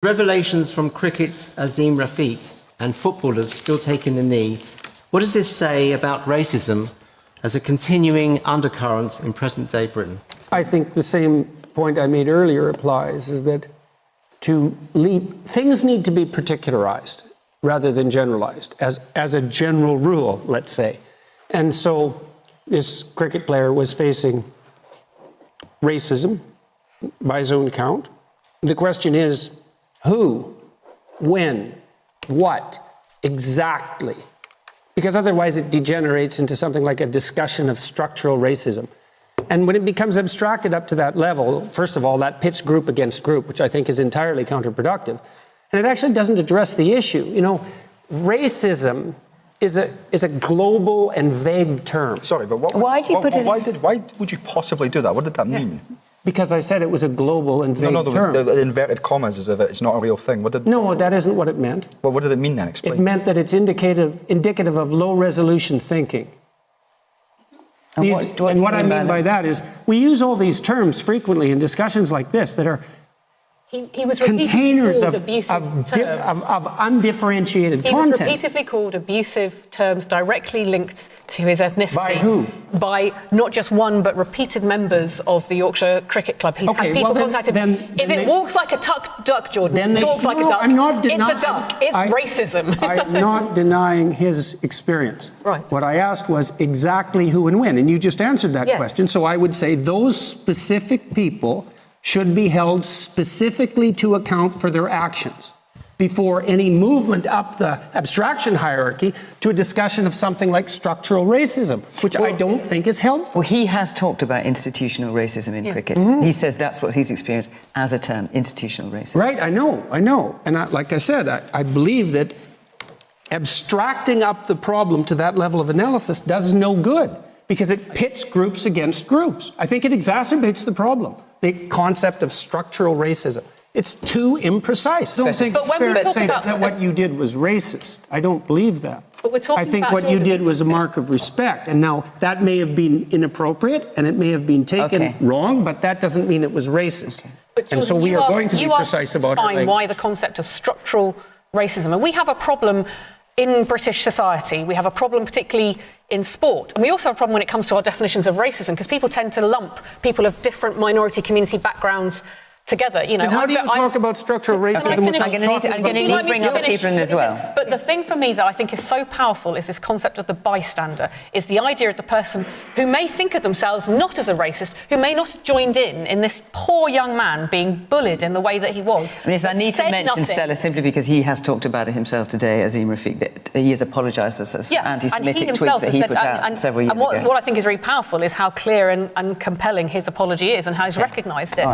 Revelations from cricket's Azim Rafiq and footballers still taking the knee. What does this say about racism as a continuing undercurrent in present-day Britain? I think the same point I made earlier applies, is that things need to be particularized rather than generalized, as a general rule, let's say. And so this cricket player was facing racism by his own count. The question is, who, when, what, exactly? Because otherwise it degenerates into something like a discussion of structural racism. And when it becomes abstracted up to that level, first of all, that pits group against group, which I think is entirely counterproductive. And it actually doesn't address the issue. You know, racism is a global and vague term. Sorry, but why would you possibly do that? What did that mean? Because I said it was a global and vague term. The inverted commas as if it's not a real thing. No, that isn't what it meant. Well, what did it mean then? Explain. It meant that it's indicative of low-resolution thinking. What I mean by that is we use all these terms frequently in discussions like this that are He was containers of undifferentiated content. He was repeatedly called abusive terms directly linked to his ethnicity. By who? By not just one, but repeated members of the Yorkshire Cricket Club. He's had people contact him. If it walks like a duck, Jordan, talks like a duck, it's a duck. It's racism. I'm not denying his experience. Right. What I asked was exactly who and when, and you just answered that question. So I would say those specific people should be held specifically to account for their actions before any movement up the abstraction hierarchy to a discussion of something like structural racism, which I don't think is helpful. Well, he has talked about institutional racism in cricket. Mm-hmm. He says that's what he's experienced as a term, institutional racism. Right, I know. And like I said, I believe that abstracting up the problem to that level of analysis does no good because it pits groups against groups. I think it exacerbates the problem. The concept of structural racism. It's too imprecise. I don't think it's fair to think that what you did was racist. I don't believe that. But we're talking I think what you did was a mark of respect. And now, that may have been inappropriate and it may have been taken wrong, but that doesn't mean it was racist. But Jordan, and so we are going to be precise about it. Why the concept of structural racism. And we have a problem in British society. We have a problem particularly in sport. And we also have a problem when it comes to our definitions of racism, because people tend to lump people of different minority community backgrounds together. You know, and how do you talk about structural racism? I'm going to need to bring up Peterson as well. But the thing for me that I think is so powerful is this concept of the bystander, is the idea of the person who may think of themselves not as a racist, who may not have joined in this poor young man being bullied in the way that he was. I need to mention Stella simply because he has talked about it himself today, Azim Rafiq, that he has apologised for some anti-Semitic tweets that he put out several years ago. What I think is really powerful is how clear and compelling his apology is and how he's recognised it.